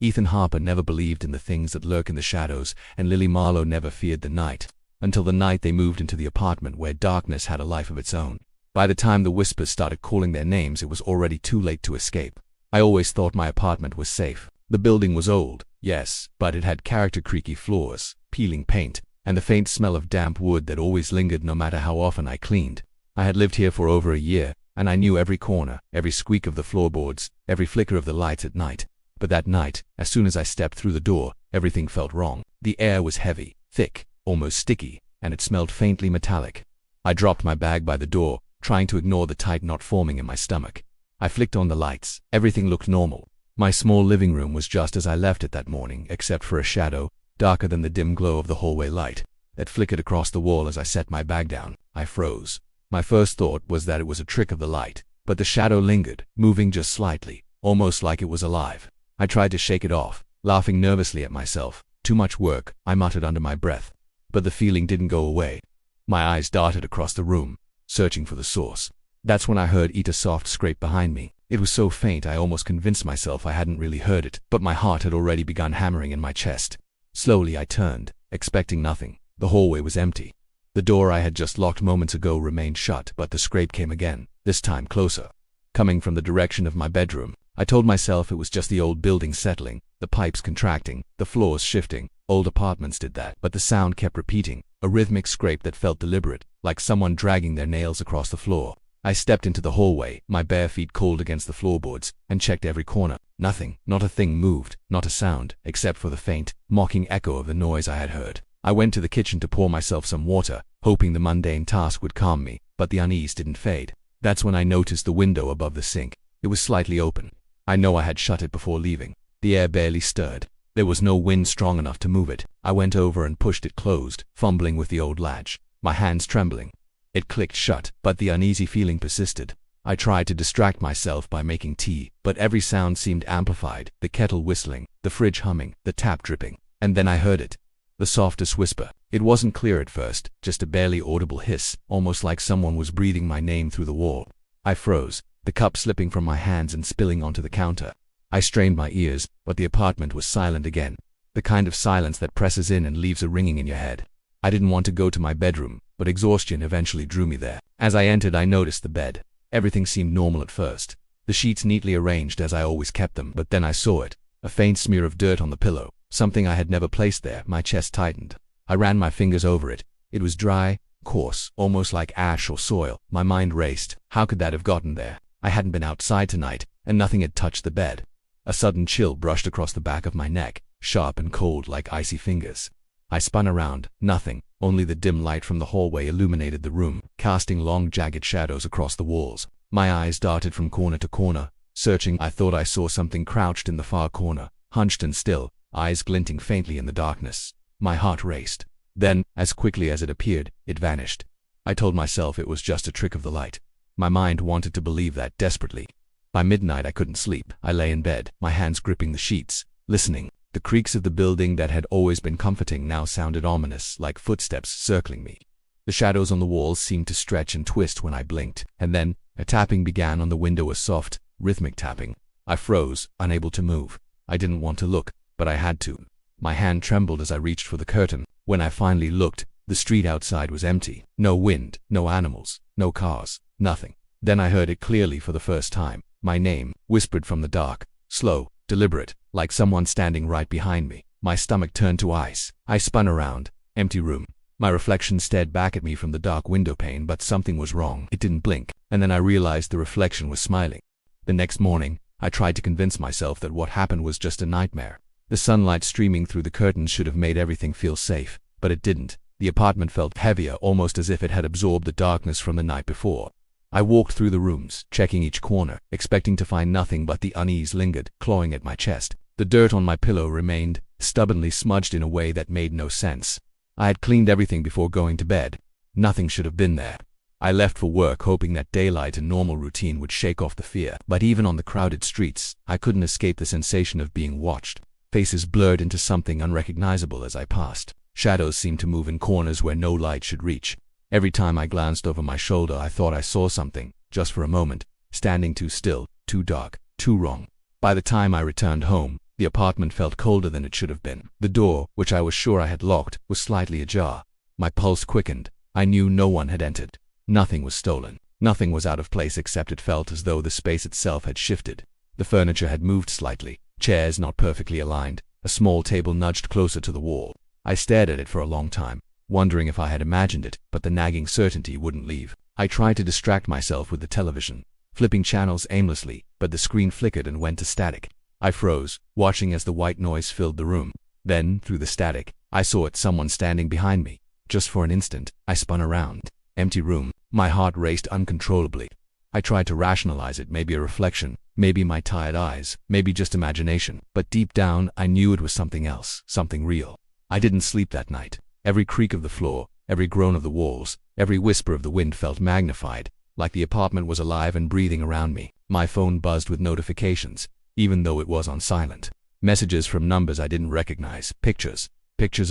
Ethan Harper never believed in the things that lurk in the shadows, and Lily Marlowe never feared the night. Until the night they moved into the apartment where darkness had a life of its own. By the time the whispers started calling their names, it was already too late to escape. I always thought my apartment was safe. The building was old, yes, but it had character: creaky floors, peeling paint, and the faint smell of damp wood that always lingered no matter how often I cleaned. I had lived here for over a year, and I knew every corner, every squeak of the floorboards, every flicker of the lights at night. But that night, as soon as I stepped through the door, everything felt wrong. The air was heavy, thick, almost sticky, and it smelled faintly metallic. I dropped my bag by the door, trying to ignore the tight knot forming in my stomach. I flicked on the lights. Everything looked normal. My small living room was just as I left it that morning, except for a shadow, darker than the dim glow of the hallway light, that flickered across the wall as I set my bag down. I froze. My first thought was that it was a trick of the light, but the shadow lingered, moving just slightly, almost like it was alive. I tried to shake it off, laughing nervously at myself. Too much work, I muttered under my breath. But the feeling didn't go away. My eyes darted across the room, searching for the source. That's when I heard Ita's soft scrape behind me. It was so faint I almost convinced myself I hadn't really heard it, but my heart had already begun hammering in my chest. Slowly I turned, expecting nothing. The hallway was empty. The door I had just locked moments ago remained shut, but the scrape came again, this time closer. Coming from the direction of my bedroom, I told myself it was just the old building settling, the pipes contracting, the floors shifting. Old apartments did that, but the sound kept repeating, a rhythmic scrape that felt deliberate, like someone dragging their nails across the floor. I stepped into the hallway, my bare feet cold against the floorboards, and checked every corner. Nothing, not a thing moved, not a sound, except for the faint, mocking echo of the noise I had heard. I went to the kitchen to pour myself some water, hoping the mundane task would calm me, but the unease didn't fade. That's when I noticed the window above the sink. It was slightly open. I know I had shut it before leaving. The air barely stirred. There was no wind strong enough to move it. I went over and pushed it closed, fumbling with the old latch, my hands trembling. It clicked shut, but the uneasy feeling persisted. I tried to distract myself by making tea, but every sound seemed amplified, the kettle whistling, the fridge humming, the tap dripping. And then I heard it. The softest whisper. It wasn't clear at first, just a barely audible hiss, almost like someone was breathing my name through the wall. I froze, the cup slipping from my hands and spilling onto the counter. I strained my ears, but the apartment was silent again. The kind of silence that presses in and leaves a ringing in your head. I didn't want to go to my bedroom, but exhaustion eventually drew me there. As I entered, I noticed the bed. Everything seemed normal at first. The sheets neatly arranged as I always kept them, but then I saw it. A faint smear of dirt on the pillow. Something I had never placed there. My chest tightened. I ran my fingers over it. It was dry, coarse, almost like ash or soil. My mind raced. How could that have gotten there? I hadn't been outside tonight, and nothing had touched the bed. A sudden chill brushed across the back of my neck, sharp and cold like icy fingers. I spun around. Nothing. Only the dim light from the hallway illuminated the room, casting long jagged shadows across the walls. My eyes darted from corner to corner, searching. I thought I saw something crouched in the far corner, hunched and still, eyes glinting faintly in the darkness. My heart raced. Then, as quickly as it appeared, it vanished. I told myself it was just a trick of the light. My mind wanted to believe that desperately. By midnight I couldn't sleep. I lay in bed, my hands gripping the sheets, listening. The creaks of the building that had always been comforting now sounded ominous, like footsteps circling me. The shadows on the walls seemed to stretch and twist when I blinked, and then a tapping began on the window, a soft, rhythmic tapping. I froze, unable to move. I didn't want to look, but I had to. My hand trembled as I reached for the curtain. When I finally looked, the street outside was empty. No wind, no animals, no cars, nothing. Then I heard it clearly for the first time. My name, whispered from the dark, slow, deliberate, like someone standing right behind me. My stomach turned to ice. I spun around. Empty room. My reflection stared back at me from the dark window pane, but something was wrong. It didn't blink, and then I realized the reflection was smiling. The next morning, I tried to convince myself that what happened was just a nightmare. The sunlight streaming through the curtains should have made everything feel safe, but it didn't. The apartment felt heavier, almost as if it had absorbed the darkness from the night before. I walked through the rooms, checking each corner, expecting to find nothing, but the unease lingered, clawing at my chest. The dirt on my pillow remained, stubbornly smudged in a way that made no sense. I had cleaned everything before going to bed. Nothing should have been there. I left for work hoping that daylight and normal routine would shake off the fear. But even on the crowded streets, I couldn't escape the sensation of being watched. Faces blurred into something unrecognizable as I passed. Shadows seemed to move in corners where no light should reach. Every time I glanced over my shoulder, I thought I saw something, just for a moment, standing too still, too dark, too wrong. By the time I returned home, The apartment felt colder than it should have been. The door, which I was sure I had locked, was slightly ajar. My pulse quickened. I knew no one had entered. Nothing was stolen. Nothing was out of place except it felt as though the space itself had shifted. The furniture had moved slightly, chairs not perfectly aligned, a small table nudged closer to the wall. I stared at it for a long time, wondering if I had imagined it, but the nagging certainty wouldn't leave. I tried to distract myself with the television, flipping channels aimlessly, but the screen flickered and went to static. I froze, watching as the white noise filled the room. Then, through the static, I saw someone standing behind me. Just for an instant, I spun around. Empty room. My heart raced uncontrollably. I tried to rationalize it, maybe a reflection, maybe my tired eyes, maybe just imagination. But deep down, I knew it was something else, something real. I didn't sleep that night. Every creak of the floor, every groan of the walls, every whisper of the wind felt magnified, like the apartment was alive and breathing around me. My phone buzzed with notifications, even though it was on silent. Messages from numbers I didn't recognize, pictures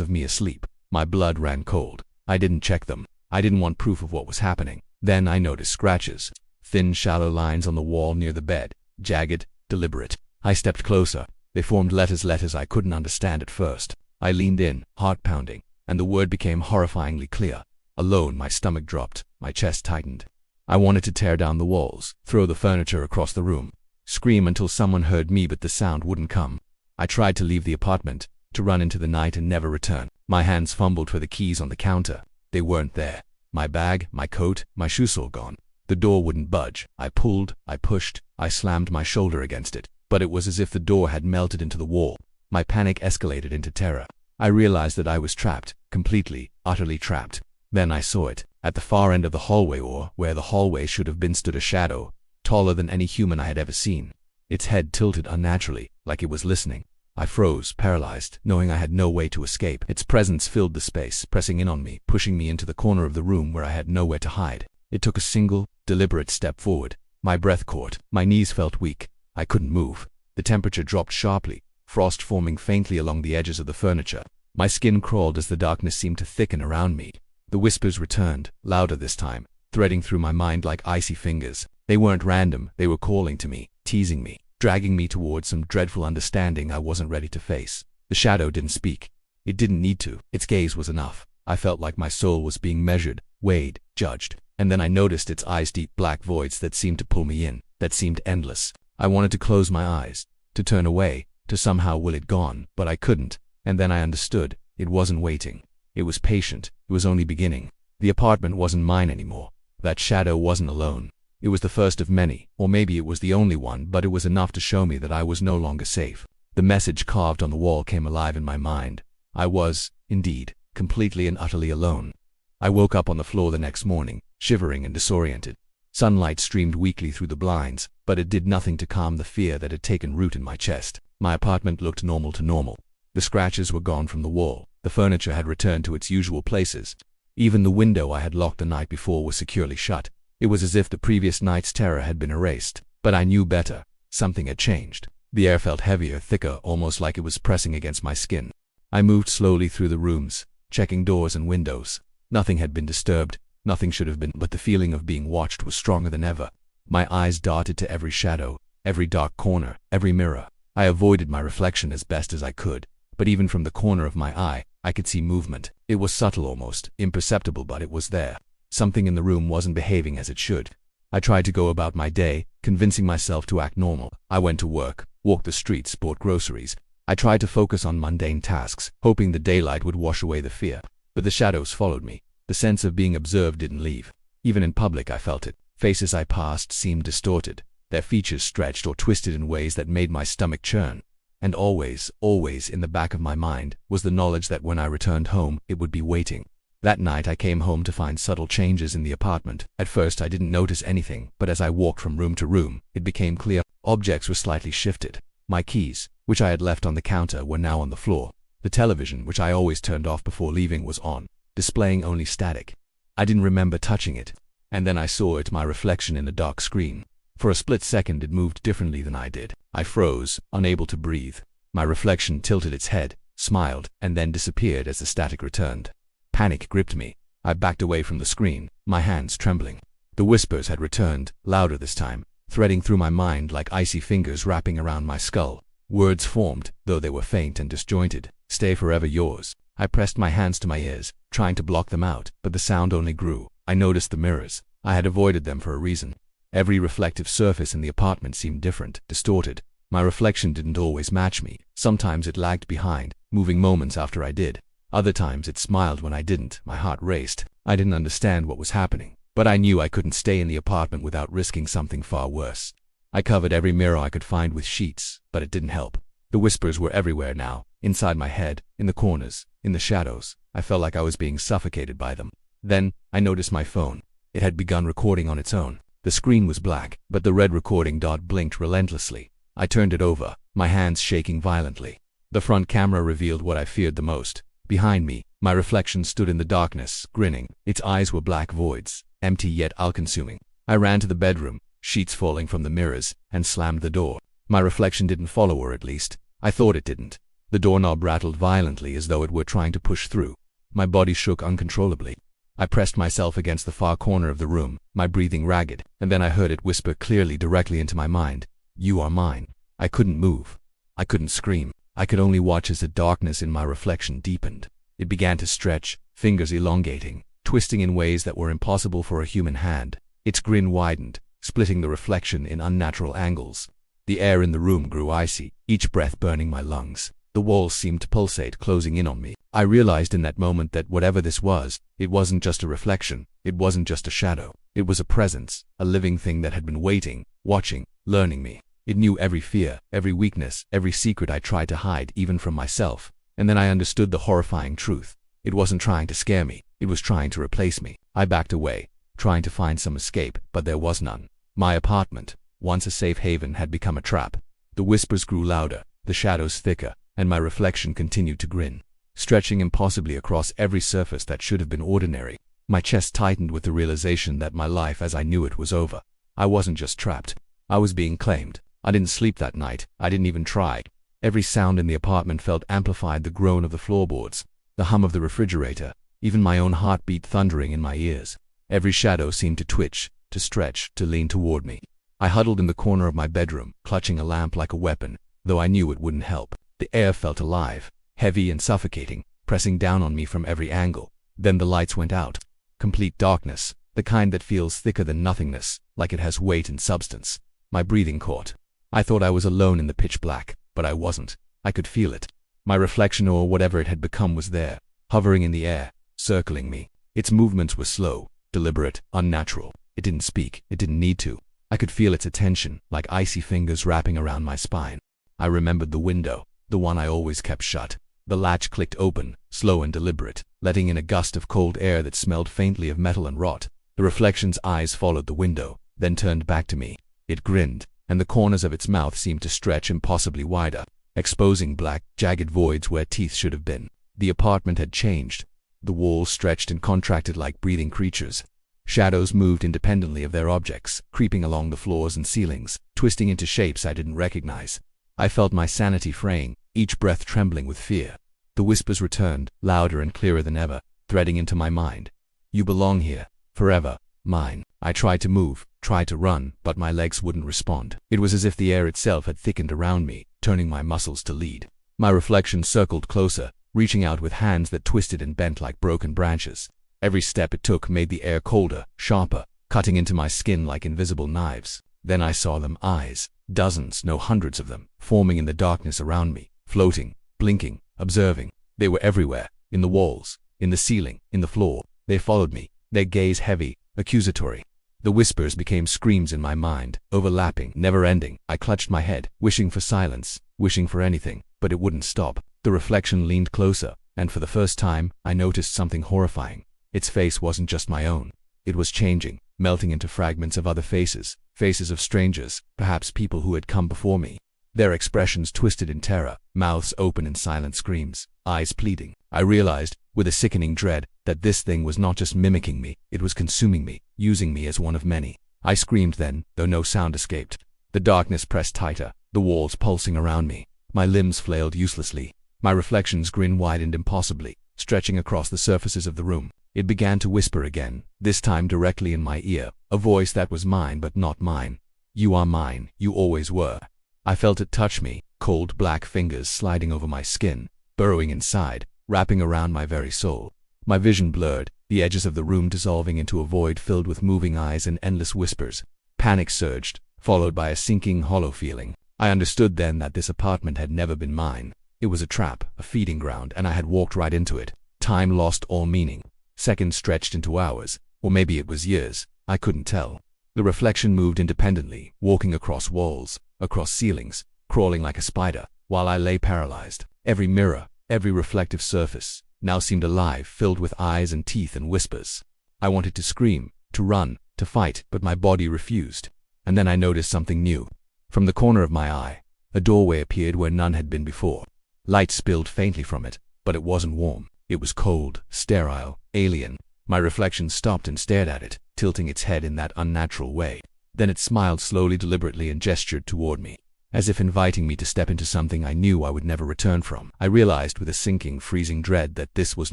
of me asleep. My blood ran cold. I didn't check them. I didn't want proof of what was happening. Then I noticed scratches. Thin, shallow lines on the wall near the bed. Jagged, deliberate. I stepped closer. They formed letters I couldn't understand at first. I leaned in, heart pounding, and the word became horrifyingly clear. Alone, my stomach dropped. My chest tightened. I wanted to tear down the walls, throw the furniture across the room, scream until someone heard me, but the sound wouldn't come. I tried to leave the apartment, to run into the night and never return. My hands fumbled for the keys on the counter. They weren't there. My bag, my coat, my shoes all gone. The door wouldn't budge. I pulled, I pushed, I slammed my shoulder against it, but it was as if the door had melted into the wall. My panic escalated into terror. I realized that I was trapped, completely, utterly trapped. Then I saw it. At the far end of the hallway, or where the hallway should have been, stood a shadow, taller than any human I had ever seen. Its head tilted unnaturally, like it was listening. I froze, paralyzed, knowing I had no way to escape. Its presence filled the space, pressing in on me, pushing me into the corner of the room where I had nowhere to hide. It took a single, deliberate step forward. My breath caught. My knees felt weak. I couldn't move. The temperature dropped sharply, frost forming faintly along the edges of the furniture. My skin crawled as the darkness seemed to thicken around me. The whispers returned, louder this time, threading through my mind like icy fingers. They weren't random. They were calling to me, teasing me, dragging me towards some dreadful understanding I wasn't ready to face. The shadow didn't speak. It didn't need to. Its gaze was enough. I felt like my soul was being measured, weighed, judged. And then I noticed its eyes, deep black voids that seemed to pull me in, that seemed endless. I wanted to close my eyes, to turn away, to somehow will it gone, but I couldn't. And then I understood. It wasn't waiting. It was patient. It was only beginning. The apartment wasn't mine anymore. That shadow wasn't alone. It was the first of many, or maybe it was the only one, but it was enough to show me that I was no longer safe. The message carved on the wall came alive in my mind. I was, indeed, completely and utterly alone. I woke up on the floor the next morning, shivering and disoriented. Sunlight streamed weakly through the blinds, but it did nothing to calm the fear that had taken root in my chest. My apartment looked normal to normal. The scratches were gone from the wall. The furniture had returned to its usual places. Even the window I had locked the night before was securely shut. It was as if the previous night's terror had been erased. But I knew better. Something had changed. The air felt heavier, thicker, almost like it was pressing against my skin. I moved slowly through the rooms, checking doors and windows. Nothing had been disturbed. Nothing should have been, but the feeling of being watched was stronger than ever. My eyes darted to every shadow, every dark corner, every mirror. I avoided my reflection as best as I could, but even from the corner of my eye, I could see movement. It was subtle, almost imperceptible, but it was there. Something in the room wasn't behaving as it should. I tried to go about my day, convincing myself to act normal. I went to work, walked the streets, bought groceries. I tried to focus on mundane tasks, hoping the daylight would wash away the fear. But the shadows followed me. The sense of being observed didn't leave. Even in public I felt it. Faces I passed seemed distorted, their features stretched or twisted in ways that made my stomach churn. And always, always in the back of my mind was the knowledge that when I returned home, it would be waiting. That night I came home to find subtle changes in the apartment. At first I didn't notice anything, but as I walked from room to room, it became clear. Objects were slightly shifted. My keys, which I had left on the counter, were now on the floor. The television, which I always turned off before leaving, was on, displaying only static. I didn't remember touching it. And then I saw it, my reflection in the dark screen. For a split second it moved differently than I did. I froze, unable to breathe. My reflection tilted its head, smiled, and then disappeared as the static returned. Panic gripped me. I backed away from the screen, my hands trembling. The whispers had returned, louder this time, threading through my mind like icy fingers wrapping around my skull. Words formed, though they were faint and disjointed. Stay forever yours. I pressed my hands to my ears, trying to block them out, but the sound only grew. I noticed the mirrors. I had avoided them for a reason. Every reflective surface in the apartment seemed different, distorted. My reflection didn't always match me. Sometimes it lagged behind, moving moments after I did. Other times it smiled when I didn't. My heart raced. I didn't understand what was happening, but I knew I couldn't stay in the apartment without risking something far worse. I covered every mirror I could find with sheets, but it didn't help. The whispers were everywhere now, inside my head, in the corners, in the shadows. I felt like I was being suffocated by them. Then, I noticed my phone. It had begun recording on its own. The screen was black, but the red recording dot blinked relentlessly. I turned it over, my hands shaking violently. The front camera revealed what I feared the most. Behind me, my reflection stood in the darkness, grinning. Its eyes were black voids, empty yet all-consuming. I ran to the bedroom, sheets falling from the mirrors, and slammed the door. My reflection didn't follow, or at least, I thought it didn't. The doorknob rattled violently as though it were trying to push through. My body shook uncontrollably. I pressed myself against the far corner of the room, my breathing ragged, and then I heard it whisper clearly directly into my mind, "You are mine." I couldn't move. I couldn't scream. I could only watch as the darkness in my reflection deepened. It began to stretch, fingers elongating, twisting in ways that were impossible for a human hand. Its grin widened, splitting the reflection in unnatural angles. The air in the room grew icy, each breath burning my lungs. The walls seemed to pulsate, closing in on me. I realized in that moment that whatever this was, it wasn't just a reflection, it wasn't just a shadow. It was a presence, a living thing that had been waiting, watching, learning me. It knew every fear, every weakness, every secret I tried to hide, even from myself. And then I understood the horrifying truth. It wasn't trying to scare me, it was trying to replace me. I backed away, trying to find some escape, but there was none. My apartment, once a safe haven, had become a trap. The whispers grew louder, the shadows thicker, and my reflection continued to grin, stretching impossibly across every surface that should have been ordinary. My chest tightened with the realization that my life as I knew it was over. I wasn't just trapped, I was being claimed. I didn't sleep that night, I didn't even try. Every sound in the apartment felt amplified, the groan of the floorboards, the hum of the refrigerator, even my own heartbeat thundering in my ears. Every shadow seemed to twitch, to stretch, to lean toward me. I huddled in the corner of my bedroom, clutching a lamp like a weapon, though I knew it wouldn't help. The air felt alive, heavy and suffocating, pressing down on me from every angle. Then the lights went out. Complete darkness, the kind that feels thicker than nothingness, like it has weight and substance. My breathing caught. I thought I was alone in the pitch black, but I wasn't. I could feel it. My reflection, or whatever it had become, was there, hovering in the air, circling me. Its movements were slow, deliberate, unnatural. It didn't speak, it didn't need to. I could feel its attention, like icy fingers wrapping around my spine. I remembered the window, the one I always kept shut. The latch clicked open, slow and deliberate, letting in a gust of cold air that smelled faintly of metal and rot. The reflection's eyes followed the window, then turned back to me. It grinned, and the corners of its mouth seemed to stretch impossibly wider, exposing black, jagged voids where teeth should have been. The apartment had changed. The walls stretched and contracted like breathing creatures. Shadows moved independently of their objects, creeping along the floors and ceilings, twisting into shapes I didn't recognize. I felt my sanity fraying, each breath trembling with fear. The whispers returned, louder and clearer than ever, threading into my mind. "You belong here, forever, mine." I tried to move, tried to run, but my legs wouldn't respond. It was as if the air itself had thickened around me, turning my muscles to lead. My reflection circled closer, reaching out with hands that twisted and bent like broken branches. Every step it took made the air colder, sharper, cutting into my skin like invisible knives. Then I saw them, eyes, dozens, no hundreds of them, forming in the darkness around me, floating, blinking, observing. They were everywhere, in the walls, in the ceiling, in the floor. They followed me, their gaze heavy, accusatory. The whispers became screams in my mind, overlapping, never-ending. I clutched my head, wishing for silence, wishing for anything, but it wouldn't stop. The reflection leaned closer, and for the first time, I noticed something horrifying. Its face wasn't just my own. It was changing, melting into fragments of other faces, faces of strangers, perhaps people who had come before me. Their expressions twisted in terror, mouths open in silent screams, eyes pleading. I realized, with a sickening dread, that this thing was not just mimicking me, it was consuming me, using me as one of many. I screamed then, though no sound escaped. The darkness pressed tighter, the walls pulsing around me. My limbs flailed uselessly. My reflection's grin widened impossibly, stretching across the surfaces of the room. It began to whisper again, this time directly in my ear, a voice that was mine but not mine. "You are mine, you always were." I felt it touch me, cold black fingers sliding over my skin, burrowing inside, wrapping around my very soul. My vision blurred, the edges of the room dissolving into a void filled with moving eyes and endless whispers. Panic surged, followed by a sinking, hollow feeling. I understood then that this apartment had never been mine. It was a trap, a feeding ground, and I had walked right into it. Time lost all meaning. Seconds stretched into hours, or maybe it was years. I couldn't tell. The reflection moved independently, walking across walls, across ceilings, crawling like a spider, while I lay paralyzed. Every mirror, every reflective surface, now seemed alive, filled with eyes and teeth and whispers. I wanted to scream, to run, to fight, but my body refused. And then I noticed something new. From the corner of my eye, a doorway appeared where none had been before. Light spilled faintly from it, but it wasn't warm. It was cold, sterile, alien. My reflection stopped and stared at it, tilting its head in that unnatural way. Then it smiled slowly, deliberately, and gestured toward me, as if inviting me to step into something I knew I would never return from. I realized with a sinking, freezing dread that this was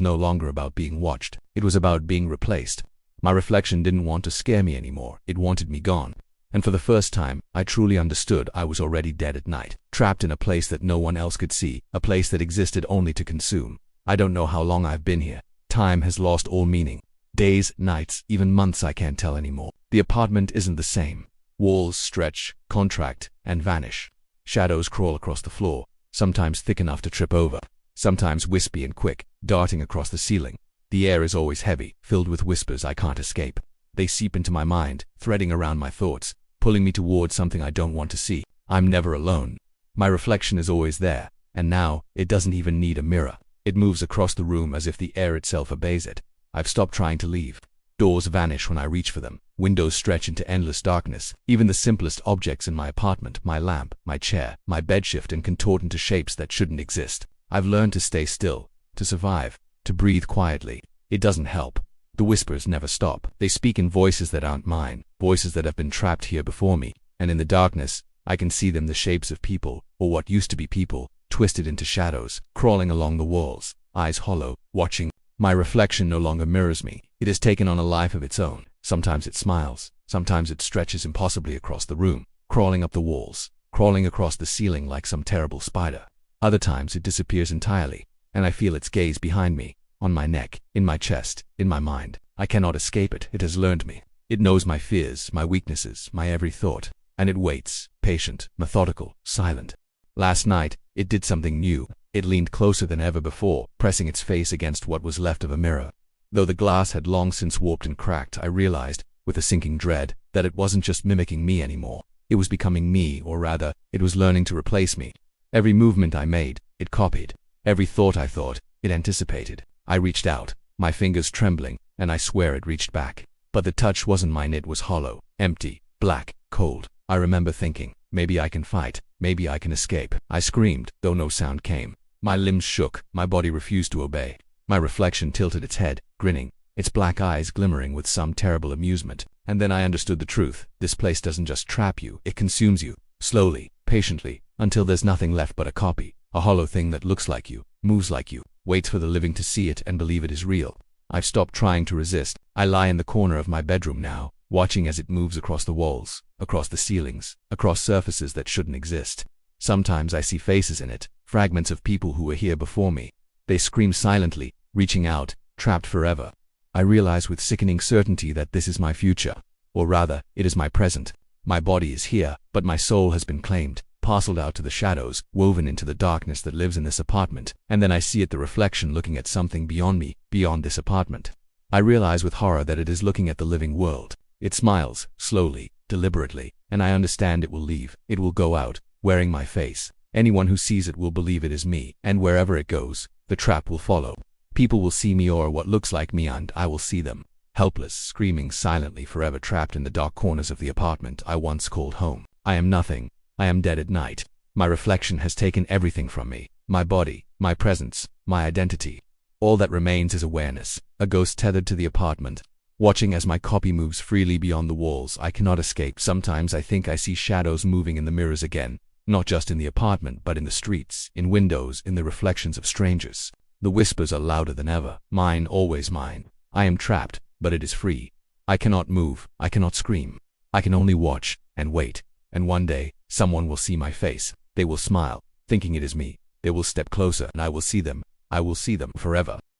no longer about being watched. It was about being replaced. My reflection didn't want to scare me anymore. It wanted me gone. And for the first time, I truly understood I was already dead at night, trapped in a place that no one else could see, a place that existed only to consume. I don't know how long I've been here. Time has lost all meaning. Days, nights, even months, I can't tell anymore. The apartment isn't the same. Walls stretch, contract, and vanish. Shadows crawl across the floor, sometimes thick enough to trip over, sometimes wispy and quick, darting across the ceiling. The air is always heavy, filled with whispers I can't escape. They seep into my mind, threading around my thoughts, pulling me towards something I don't want to see. I'm never alone. My reflection is always there, and now it doesn't even need a mirror. It moves across the room as if the air itself obeys it. I've stopped trying to leave. Doors vanish when I reach for them. Windows stretch into endless darkness. Even the simplest objects in my apartment, my lamp, my chair, my bed, shift and contort into shapes that shouldn't exist. I've learned to stay still, to survive, to breathe quietly. It doesn't help. The whispers never stop. They speak in voices that aren't mine, voices that have been trapped here before me, and in the darkness, I can see them, the shapes of people, or what used to be people, twisted into shadows, crawling along the walls, eyes hollow, watching. My reflection no longer mirrors me. It has taken on a life of its own. Sometimes it smiles, sometimes it stretches impossibly across the room, crawling up the walls, crawling across the ceiling like some terrible spider. Other times it disappears entirely, and I feel its gaze behind me, on my neck, in my chest, in my mind. I cannot escape it. It has learned me. It knows my fears, my weaknesses, my every thought, and it waits, patient, methodical, silent. Last night, it did something new. It leaned closer than ever before, pressing its face against what was left of a mirror. Though the glass had long since warped and cracked, I realized, with a sinking dread, that it wasn't just mimicking me anymore. It was becoming me, or rather, it was learning to replace me. Every movement I made, it copied. Every thought I thought, it anticipated. I reached out, my fingers trembling, and I swear it reached back. But the touch wasn't mine. It was hollow, empty, black, cold. I remember thinking, maybe I can fight, maybe I can escape. I screamed, though no sound came. My limbs shook, my body refused to obey. My reflection tilted its head, grinning, its black eyes glimmering with some terrible amusement. And then I understood the truth. This place doesn't just trap you, it consumes you, slowly, patiently, until there's nothing left but a copy, a hollow thing that looks like you, moves like you, waits for the living to see it and believe it is real. I've stopped trying to resist. I lie in the corner of my bedroom now, watching as it moves across the walls, across the ceilings, across surfaces that shouldn't exist. Sometimes I see faces in it, fragments of people who were here before me. They scream silently, reaching out, trapped forever. I realize with sickening certainty that this is my future, or rather, it is my present. My body is here, but my soul has been claimed, parceled out to the shadows, woven into the darkness that lives in this apartment. And then I see it, the reflection looking at something beyond me, beyond this apartment. I realize with horror that it is looking at the living world. It smiles, slowly, deliberately, and I understand it will leave. It will go out, wearing my face. Anyone who sees it will believe it is me, and wherever it goes, the trap will follow. People will see me or what looks like me, and I will see them, helpless, screaming silently, forever trapped in the dark corners of the apartment I once called home. I am nothing. I am dead at night. My reflection has taken everything from me, my body, my presence, my identity. All that remains is awareness, a ghost tethered to the apartment, watching as my copy moves freely beyond the walls. I cannot escape. Sometimes I think I see shadows moving in the mirrors again, not just in the apartment but in the streets, in windows, in the reflections of strangers. The whispers are louder than ever. Mine, always mine. I am trapped, but it is free. I cannot move, I cannot scream. I can only watch and wait, and one day, someone will see my face. They will smile, thinking it is me. They will step closer, and I will see them. I will see them forever.